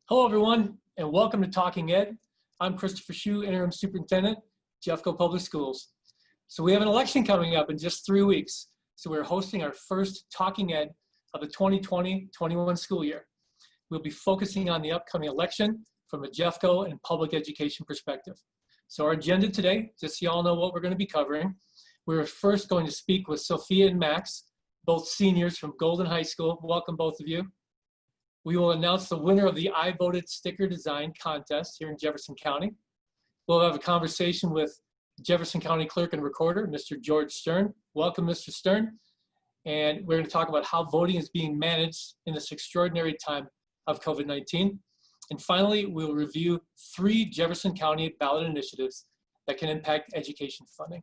Hello, everyone, and welcome to Talking Ed. I'm Kristopher Schuh, Interim Superintendent, Jeffco Public Schools. So we have an election coming up in just 3 weeks. So we're hosting our first Talking Ed of the 2020-21 school year. We'll be focusing on the upcoming election from a Jeffco and public education perspective. So our agenda today, just so you all know what we're going to be covering, we're first going to speak with Sophia and Max, both seniors from Golden High School. Welcome, both of you. We will announce the winner of the I Voted sticker design contest here in Jefferson County. We'll have a conversation with Jefferson County Clerk and Recorder, Mr. George Stern. Welcome, Mr. Stern. And we're going to talk about how voting is being managed in this extraordinary time of COVID-19. And finally, we'll review 3 Jefferson County ballot initiatives that can impact education funding.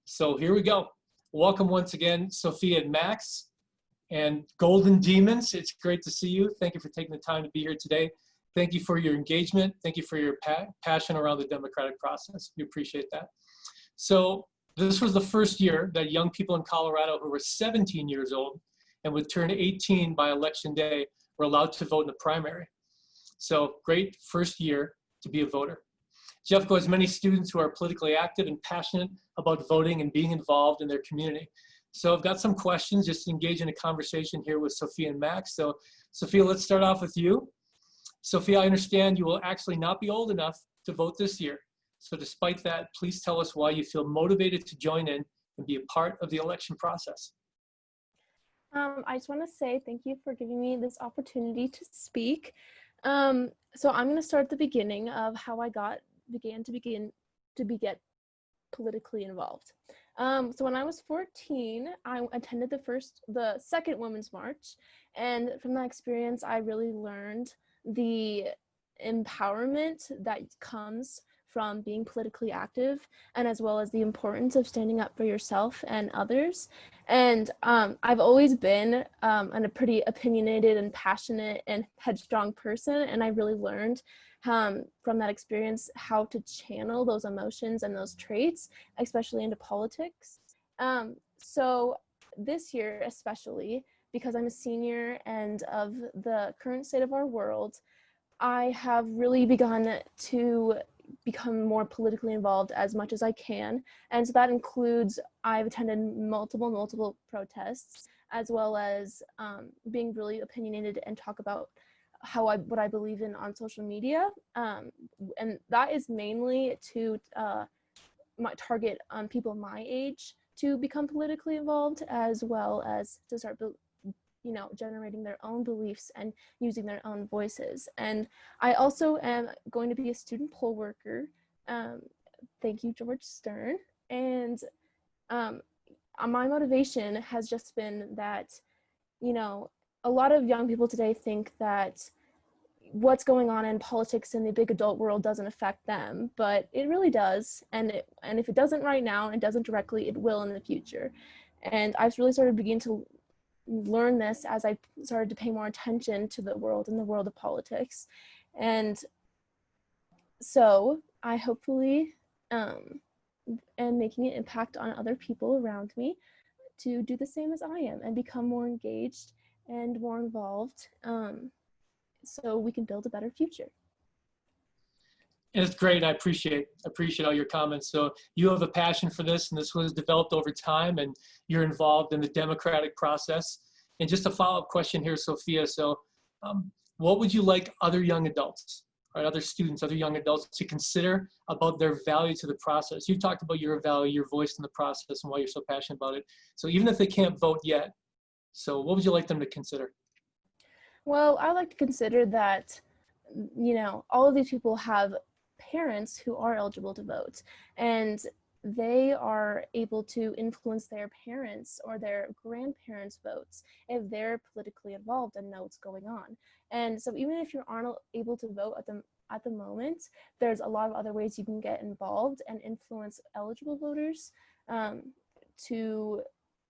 So here we go. Welcome once again, Sophia and Max. And Golden Demons, it's great to see you. Thank you for taking the time to be here today. Thank you for your engagement. Thank you for your passion around the democratic process. We appreciate that. So this was the first year that young people in Colorado who were 17 years old and would turn 18 by election day were allowed to vote in the primary. So great first year to be a voter. Jeffco has many students who are politically active and passionate about voting and being involved in their community. So I've got some questions just to engage in a conversation here with Sophia and Max. So Sophia, let's start off with you. Sophia, I understand you will actually not be old enough to vote this year. So despite that, please tell us why you feel motivated to join in and be a part of the election process. I just want to say thank you for giving me this opportunity to speak. So I'm going to start at the beginning of how I began to get politically involved. So when I was 14, I attended the second Women's March, and from that experience, I really learned the empowerment that comes from being politically active, and as well as the importance of standing up for yourself and others. And I've always been a pretty opinionated and passionate and headstrong person, and I really learned from that experience how to channel those emotions and those traits, especially into politics. So this year especially, because I'm a senior and of the current state of our world, I have really begun to become more politically involved as much as I can. And so that includes, I've attended multiple protests, as well as being really opinionated and talk about what I believe in on social media, and that is mainly to target people my age to become politically involved, as well as to start, generating their own beliefs and using their own voices. And I also am going to be a student poll worker. Thank you, George Stern. And my motivation has just been that, a lot of young people today think that what's going on in politics in the big adult world doesn't affect them, but it really does. And if it doesn't right now, it doesn't directly, it will in the future. And I've really started beginning to learn this as I started to pay more attention to the world and the world of politics. And so I hopefully am making an impact on other people around me to do the same as I am and become more engaged and more involved, so we can build a better future. It's great. I appreciate all your comments. So you have a passion for this, and this was developed over time, and you're involved in the democratic process. And just a follow-up question here, Sophia. So what would you like other young adults, right, other students, other young adults to consider about their value to the process? You've talked about your value, your voice in the process, and why you're so passionate about it. So even if they can't vote yet, so what would you like them to consider? Well, I like to consider that, all of these people have parents who are eligible to vote, and they are able to influence their parents or their grandparents' votes if they're politically involved and know what's going on. And so even if you aren't able to vote at the moment, there's a lot of other ways you can get involved and influence eligible voters,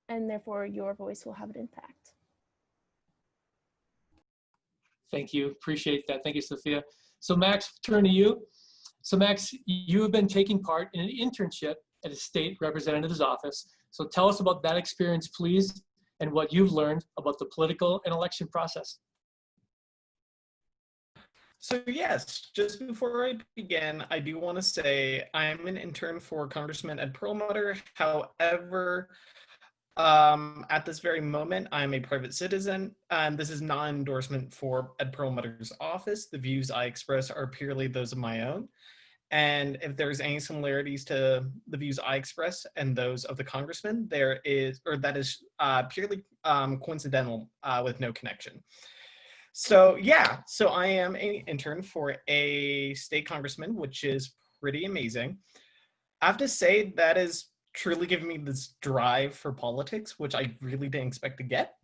and therefore your voice will have an impact. Thank you. Appreciate that. Thank you, Sophia. So Max, turn to you. So Max, you have been taking part in an internship at a state representative's office. So tell us about that experience, please, and what you've learned about the political and election process. So yes, just before I begin, I do want to say I'm an intern for Congressman Ed Perlmutter. However, at this very moment, I'm a private citizen. This is not an endorsement for Ed Perlmutter's office. The views I express are purely those of my own. And if there's any similarities to the views I express and those of the congressman, there is, or that is purely coincidental with no connection. So yeah, so I am an intern for a state congressman, which is pretty amazing. I have to say that is truly giving me this drive for politics, which I really didn't expect to get.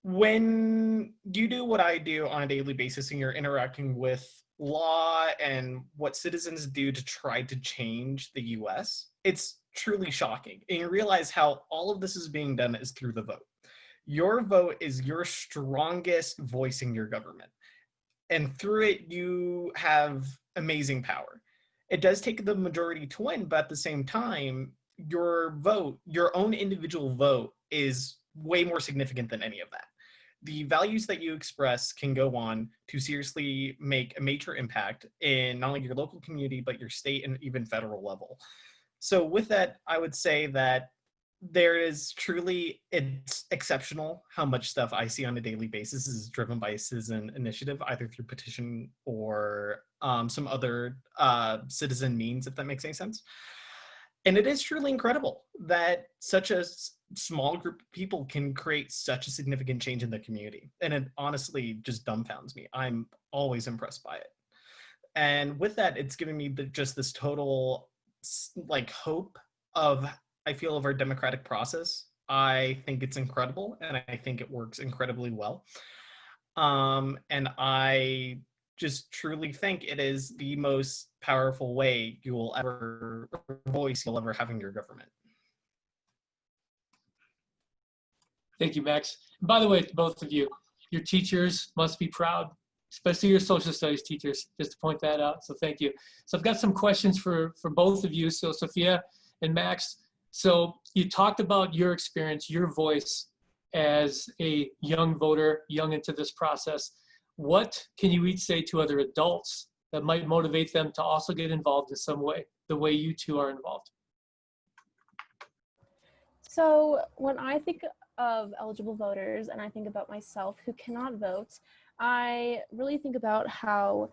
When you do what I do on a daily basis and you're interacting with law and what citizens do to try to change the US, it's truly shocking. And you realize how all of this is being done is through the vote. Your vote is your strongest voice in your government. And through it, you have amazing power. It does take the majority to win, but at the same time, your vote, your own individual vote, is way more significant than any of that. The values that you express can go on to seriously make a major impact in not only your local community, but your state and even federal level. So with that, I would say that there is truly, it's exceptional how much stuff I see on a daily basis is driven by a citizen initiative, either through petition or some other citizen means, if that makes any sense. And it is truly incredible that such a small group of people can create such a significant change in the community. And it honestly just dumbfounds me. I'm always impressed by it. And with that, it's giving me just this total like hope of, I feel, of our democratic process. I think it's incredible, and I think it works incredibly well. And I just truly think it is the most powerful way you will ever, voice you'll ever have in your government. Thank you, Max. And by the way, to both of you, your teachers must be proud, especially your social studies teachers, just to point that out. So thank you. So I've got some questions for both of you. So Sophia and Max, so you talked about your experience, your voice as a young voter, young into this process. What can you each say to other adults that might motivate them to also get involved in some way, the way you two are involved? So when I think of eligible voters and I think about myself who cannot vote, I really think about how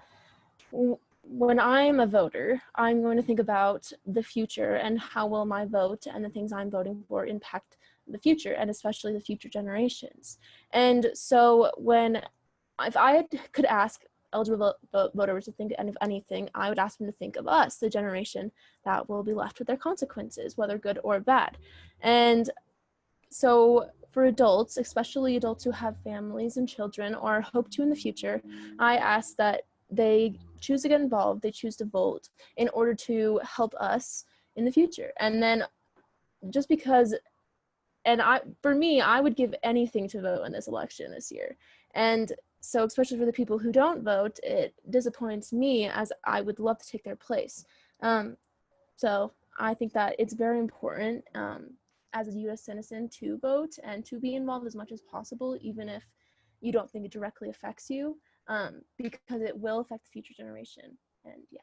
when I'm a voter, I'm going to think about the future and how will my vote and the things I'm voting for impact the future, and especially the future generations. And so if I could ask eligible voters to think of anything, I would ask them to think of us, the generation that will be left with their consequences, whether good or bad. And so for adults, especially adults who have families and children or hope to in the future, I ask that they choose to get involved, they choose to vote in order to help us in the future. And then just because, for me, I would give anything to vote in this election this year. And so especially for the people who don't vote, it disappoints me as I would love to take their place. So I think that it's very important as a U.S. citizen to vote and to be involved as much as possible, even if you don't think it directly affects you, because it will affect the future generation. And yeah.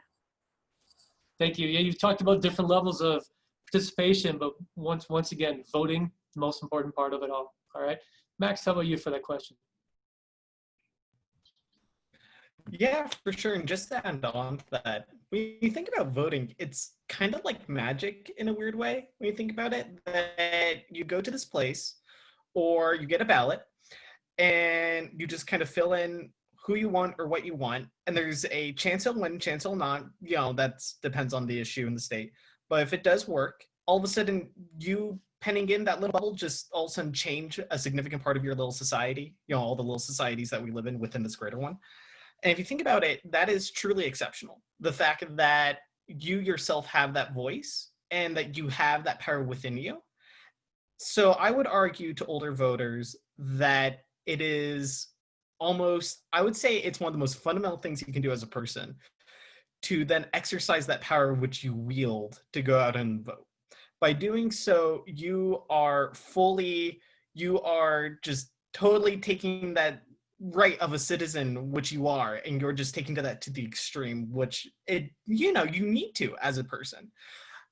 Thank you. Yeah, you've talked about different levels of participation, but once again, voting, the most important part of it all. All right. Max, how about you for that question? Yeah, for sure. And just to add on to that, when you think about voting, it's kind of like magic in a weird way. When you think about it, that you go to this place or you get a ballot and you just kind of fill in who you want or what you want. And there's a chance it'll win, chance it'll not. You know, that depends on the issue in the state. But if it does work, all of a sudden you penning in that little bubble just all of a sudden change a significant part of your little society, you know, all the little societies that we live in within this greater one. And if you think about it, that is truly exceptional. The fact that you yourself have that voice and that you have that power within you. So I would argue to older voters that it is almost, I would say it's one of the most fundamental things you can do as a person to then exercise that power which you wield to go out and vote. By doing so, you are just totally taking that right of a citizen, which you are, and you're just taking that to the extreme, which you need to as a person.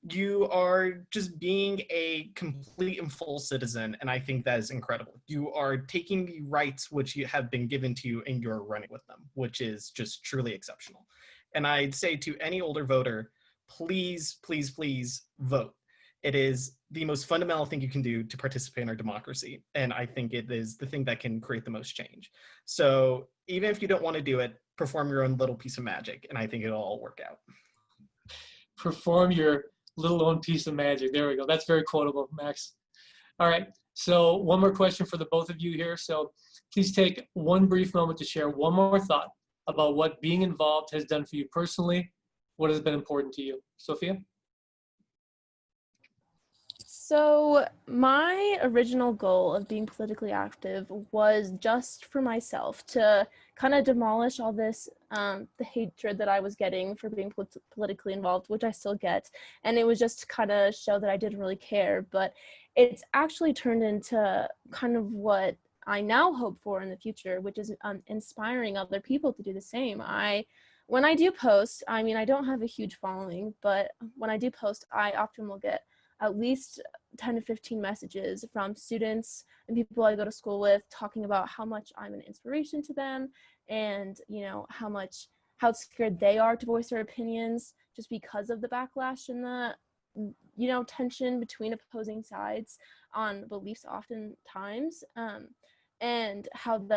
You are just being a complete and full citizen, and I think that is incredible. You are taking the rights which you have been given to you and you're running with them, which is just truly exceptional. And I'd say to any older voter, please, please, please vote. It is the most fundamental thing you can do to participate in our democracy, and I think it is the thing that can create the most change. So even if you don't want to do it, perform your own little piece of magic, and I think it'll all work out. Perform your little own piece of magic. There we go. That's very quotable, Max. All right. So one more question for the both of you here. So please take one brief moment to share one more thought about what being involved has done for you personally. What has been important to you? Sophia? So my original goal of being politically active was just for myself, to kind of demolish all this, the hatred that I was getting for being politically involved, which I still get. And it was just to kind of show that I didn't really care. But it's actually turned into kind of what I now hope for in the future, which is inspiring other people to do the same. When I do post, I mean, I don't have a huge following, but when I do post, I often will get at least 10 to 15 messages from students and people I go to school with talking about how much I'm an inspiration to them, and how scared they are to voice their opinions just because of the backlash and the tension between opposing sides on beliefs oftentimes, and how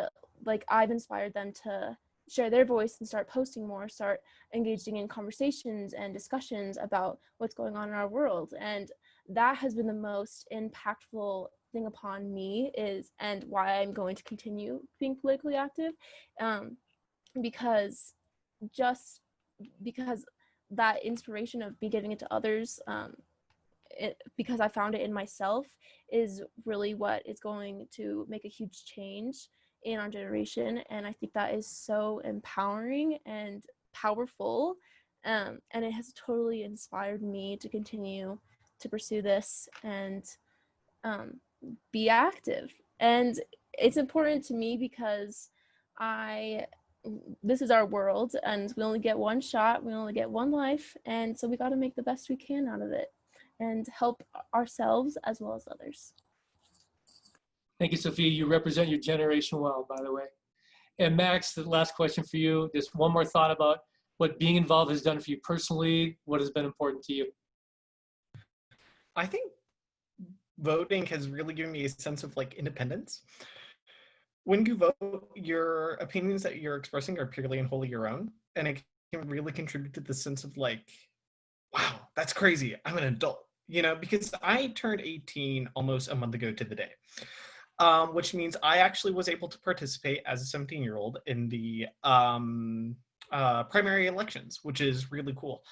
I've inspired them to share their voice and start posting more, start engaging in conversations and discussions about what's going on in our world. And that has been the most impactful thing upon me, and why I'm going to continue being politically active, because that inspiration of me giving it to others, because I found it in myself, is really what is going to make a huge change in our generation. And I think that is so empowering and powerful, and it has totally inspired me to continue to pursue this and be active. And it's important to me because this is our world, and we only get one shot, we only get one life, and so we got to make the best we can out of it and help ourselves as well as others. Thank you, Sophia. You represent your generation well, by the way. And Max, the last question for you. Just one more thought about what being involved has done for you personally. What has been important to you? I think voting has really given me a sense of independence. When you vote, your opinions that you're expressing are purely and wholly your own, and it can really contribute to the sense of wow, that's crazy. I'm an adult, because I turned 18 almost a month ago to the day. Which means I actually was able to participate as a 17-year-old in the primary elections, which is really cool.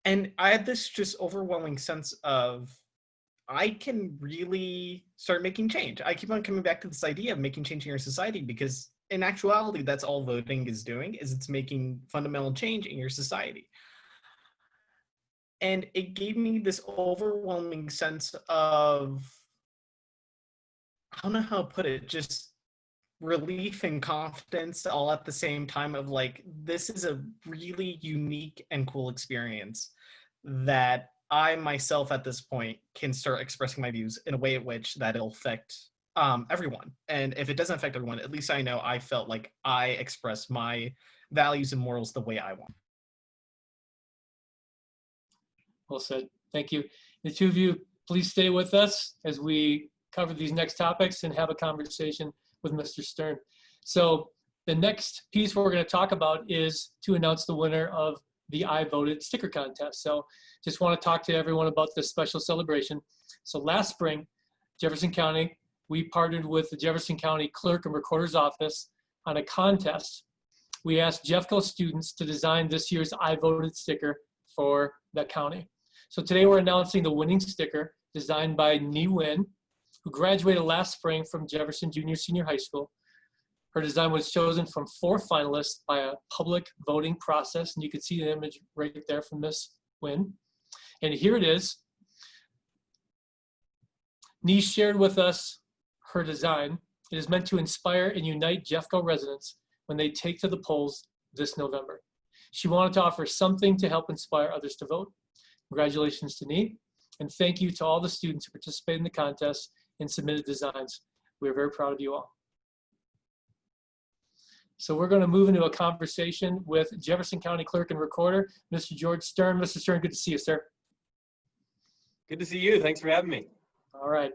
And I had this just overwhelming sense of, I can really start making change. I keep on coming back to this idea of making change in your society, because in actuality, that's all voting is doing, is it's making fundamental change in your society. And it gave me this overwhelming sense of, I don't know how to put it, just relief and confidence all at the same time of this is a really unique and cool experience that I myself at this point can start expressing my views in a way at which that it'll affect everyone. And if it doesn't affect everyone, at least I know I felt like I express my values and morals the way I want. Well said. Thank you. The two of you, please stay with us as we cover these next topics and have a conversation with Mr. Stern. So the next piece we're going to talk about is to announce the winner of the I Voted sticker contest. So just want to talk to everyone about this special celebration. So last spring, Jefferson County, we partnered with the Jefferson County Clerk and Recorder's Office on a contest. We asked Jeffco students to design this year's I Voted sticker for the county. So today we're announcing the winning sticker designed by Ni Win, who graduated last spring from Jefferson Senior High School. Her design was chosen from 4 finalists by a public voting process, and you can see the image right there from Miss Win. And here it is. Ni shared with us her design, It is meant to inspire and unite Jeffco residents when they take to the polls this November. She wanted to offer something to help inspire others to vote. Congratulations to Nee, and thank you to all the students who participated in the contest and submitted designs. We are very proud of you all. So we're going to move into a conversation with Jefferson County Clerk and Recorder, Mr. George Stern. Mr. Stern, good to see you, sir. Good to see you. Thanks for having me. All right.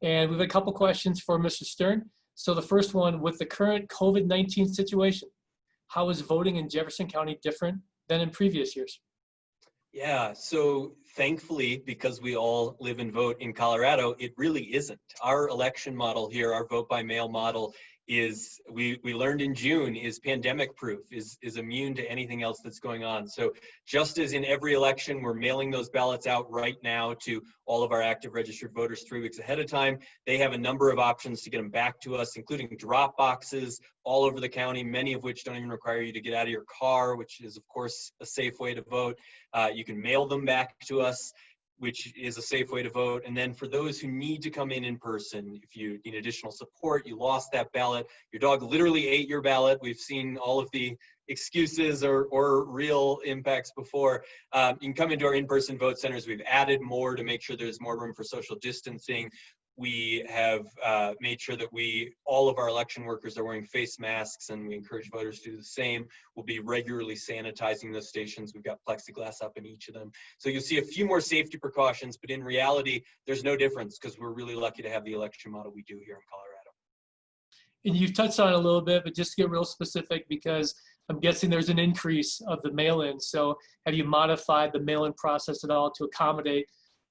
And we have a couple questions for Mr. Stern. So the first one, with the current COVID-19 situation, how is voting in Jefferson County different than in previous years? Yeah, so thankfully, because we all live and vote in Colorado, it really isn't. Our election model here, our vote by mail model, is we learned in June is pandemic proof, is immune to anything else that's going on. So just as in every election, we're mailing those ballots out right now to all of our active registered voters 3 weeks ahead of time. They have a number of options to get them back to us, including drop boxes all over the county, many of which don't even require you to get out of your car, which is of course a safe way to vote. You can mail them back to us, which is a safe way to vote. And then for those who need to come in person, if you need additional support, you lost that ballot, your dog literally ate your ballot. We've seen all of the excuses or real impacts before. You can come into our in-person vote centers. We've added more to make sure there's more room for social distancing. We have made sure that all of our election workers are wearing face masks, and we encourage voters to do the same. We'll be regularly sanitizing those stations. We've got plexiglass up in each of them. So you'll see a few more safety precautions, but in reality, there's no difference because we're really lucky to have the election model we do here in Colorado. And you've touched on it a little bit, but just to get real specific, because I'm guessing there's an increase of the mail-in. So have you modified the mail-in process at all to accommodate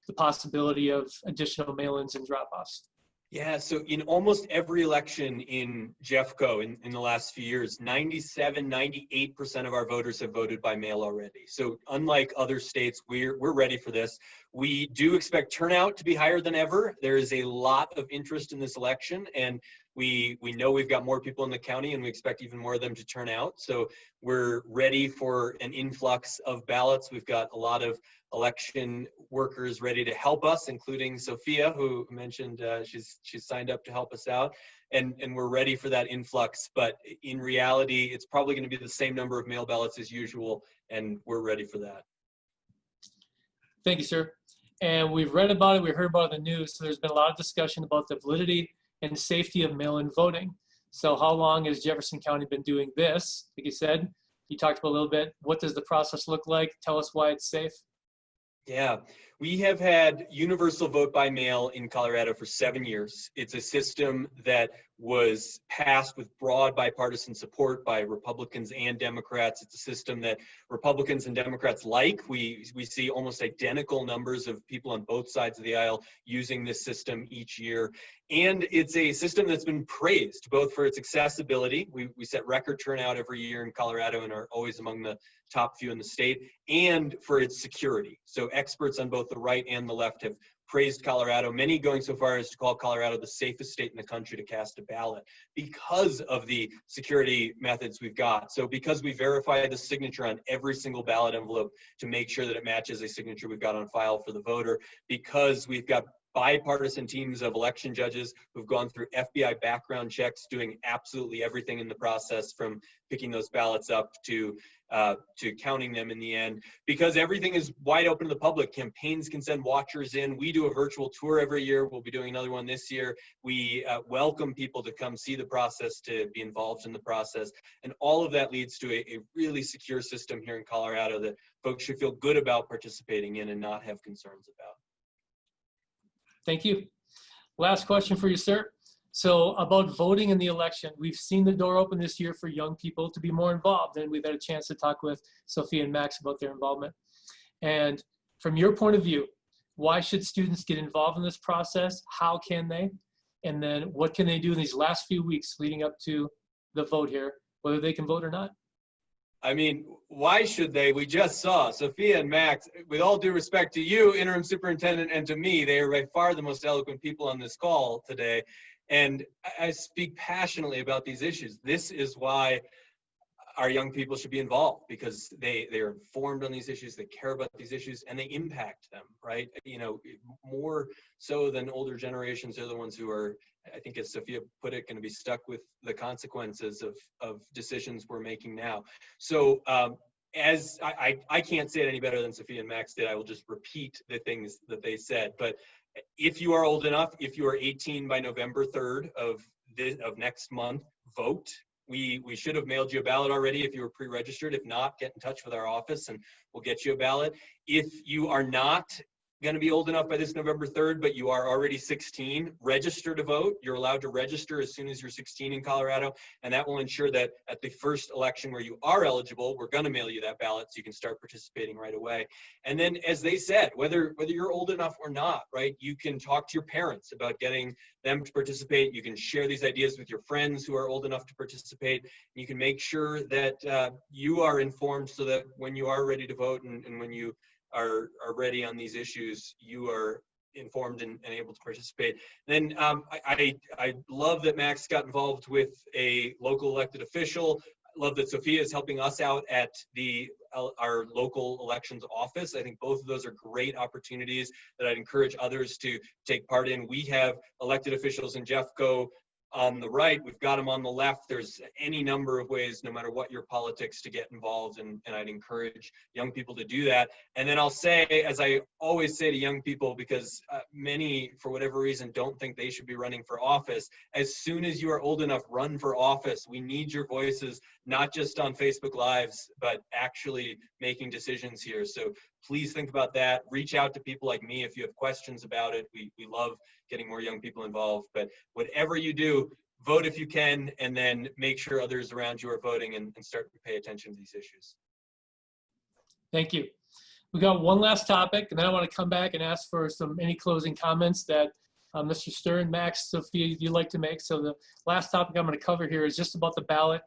the possibility of additional mail-ins and drop-offs? Yeah, so in almost every election in Jeffco in the last few years, 97, 98% of our voters have voted by mail already. So unlike other states, we're ready for this. We do expect turnout to be higher than ever. There is a lot of interest in this election, and we know we've got more people in the county, and we expect even more of them to turn out. So we're ready for an influx of ballots. We've got a lot of election workers ready to help us, including Sophia, who mentioned she's signed up to help us out. And we're ready for that influx. But in reality, it's probably going to be the same number of mail ballots as usual, and we're ready for that. Thank you, sir. And we've read about it, we heard about it in the news, so there's been a lot of discussion about the validity and safety of mail-in voting. So how long has Jefferson County been doing this? Like you said, you talked about a little bit. What does the process look like? Tell us why it's safe. Yeah, we have had universal vote by mail in Colorado for 7 years. It's a system that was passed with broad bipartisan support by Republicans and Democrats. It's a system that Republicans and Democrats like. We see almost identical numbers of people on both sides of the aisle using this system each year. And it's a system that's been praised both for its accessibility. We set record turnout every year in Colorado and are always among the top few in the state, and for its security. So experts on both the right and the left have praised Colorado, many going so far as to call Colorado the safest state in the country to cast a ballot because of the security methods we've got. So because we verify the signature on every single ballot envelope to make sure that it matches a signature we've got on file for the voter, because we've got bipartisan teams of election judges who've gone through FBI background checks, doing absolutely everything in the process from picking those ballots up to counting them in the end, because everything is wide open to the public. Campaigns can send watchers in. We do a virtual tour every year. We'll be doing another one this year. We welcome people to come see the process, to be involved in the process. And all of that leads to a really secure system here in Colorado that folks should feel good about participating in and not have concerns about. Thank you. Last question for you, sir. So about voting in the election, we've seen the door open this year for young people to be more involved, and we've had a chance to talk with Sophia and Max about their involvement. And from your point of view, why should students get involved in this process? How can they? And then what can they do in these last few weeks leading up to the vote here, whether they can vote or not? I mean, why should they? We just saw Sophia and Max, with all due respect to you, Interim Superintendent, and to me, they are by far the most eloquent people on this call today. And I speak passionately about these issues. This is why our young people should be involved because they're informed on these issues, they care about these issues, and they impact them, right? You know, more so than older generations. They're the ones who are, I think as Sophia put it, going to be stuck with the consequences of decisions we're making now. So as I can't say it any better than Sophia and Max did, I will just repeat the things that they said. But if you are old enough, if you are 18 by November 3rd of next month, vote. We should have mailed you a ballot already if you were pre-registered. If not, get in touch with our office and we'll get you a ballot. If you are not going to be old enough by this November 3rd, but you are already 16, register to vote. You're allowed to register as soon as you're 16 in Colorado, and that will ensure that at the first election where you are eligible, we're going to mail you that ballot so you can start participating right away. And then, as they said, whether you're old enough or not, right, you can talk to your parents about getting them to participate. You can share these ideas with your friends who are old enough to participate. And you can make sure that you are informed so that when you are ready to vote and when you are ready on these issues, you are informed and able to participate. Then I love that Max got involved with a local elected official. I love that Sophia is helping us out at our local elections office. I think both of those are great opportunities that I'd encourage others to take part in. We have elected officials in Jeffco on the right, we've got them on the left. There's any number of ways, no matter what your politics, to get involved, and I'd encourage young people to do that. And then I'll say, as I always say to young people, because many, for whatever reason, don't think they should be running for office, as soon as you are old enough, run for office. We need your voices, not just on Facebook Lives, but actually making decisions here. So please think about that. Reach out to people like me if you have questions about it. We love getting more young people involved. But whatever you do, vote if you can, and then make sure others around you are voting and start to pay attention to these issues. Thank you. We got one last topic, and then I want to come back and ask for any closing comments that Mr. Stern, Max, Sophia, you'd like to make. So the last topic I'm going to cover here is just about the ballot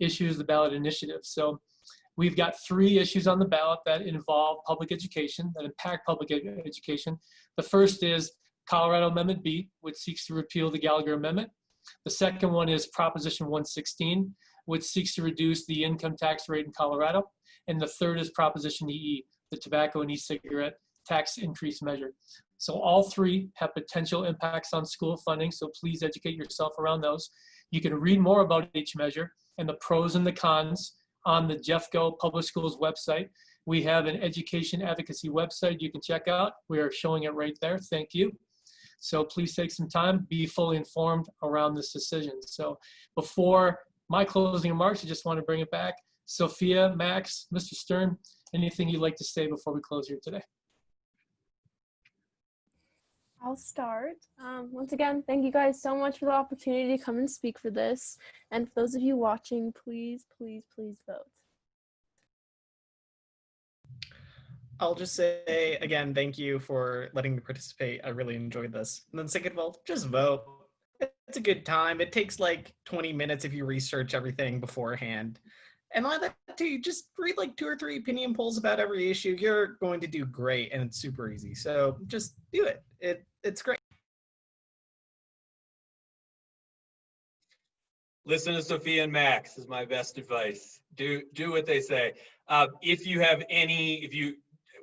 issues, the ballot initiative. So we've got 3 issues on the ballot that involve public education, that impact public education. The first is Colorado Amendment B, which seeks to repeal the Gallagher Amendment. The second one is Proposition 116, which seeks to reduce the income tax rate in Colorado. And the third is Proposition EE, the tobacco and e-cigarette tax increase measure. So all 3 have potential impacts on school funding, so please educate yourself around those. You can read more about each measure and the pros and the cons on the Jeffco Public Schools website. We have an education advocacy website you can check out. We are showing it right there. Thank you. So please take some time, be fully informed around this decision. So before my closing remarks, I just want to bring it back. Sophia, Max, Mr. Stern, anything you'd like to say before we close here today? I'll start. Once again, thank you guys so much for the opportunity to come and speak for this. And for those of you watching, please, please, please vote. I'll just say, again, thank you for letting me participate. I really enjoyed this. And then second of all, just vote. It's a good time. It takes like 20 minutes if you research everything beforehand. And like that too, just read like 2 or 3 opinion polls about every issue. You're going to do great, and it's super easy. So just do it. It's great. Listen to Sophia and Max is my best advice. Do what they say. If you have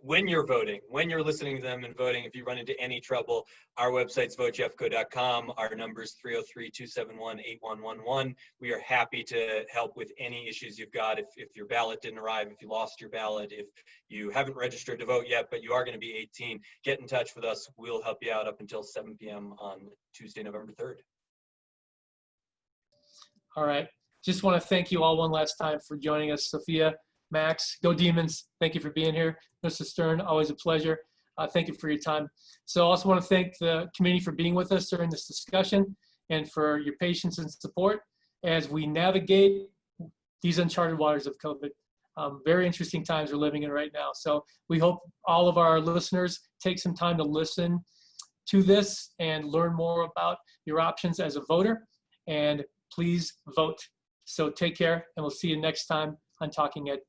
when you're voting, when you're listening to them and voting, if you run into any trouble, our website's votejeffco.com. Our number's 303-271-8111. We are happy to help with any issues you've got. If your ballot didn't arrive, if you lost your ballot, if you haven't registered to vote yet, but you are going to be 18, get in touch with us. We'll help you out up until 7 p.m. on Tuesday, November 3rd. All right. Just want to thank you all one last time for joining us. Sophia, Max, go Demons. Thank you for being here. Mr. Stern, always a pleasure. Thank you for your time. So I also want to thank the community for being with us during this discussion and for your patience and support as we navigate these uncharted waters of COVID. Very interesting times we're living in right now. So we hope all of our listeners take some time to listen to this and learn more about your options as a voter. And please vote. So take care, and we'll see you next time on Talking Ed.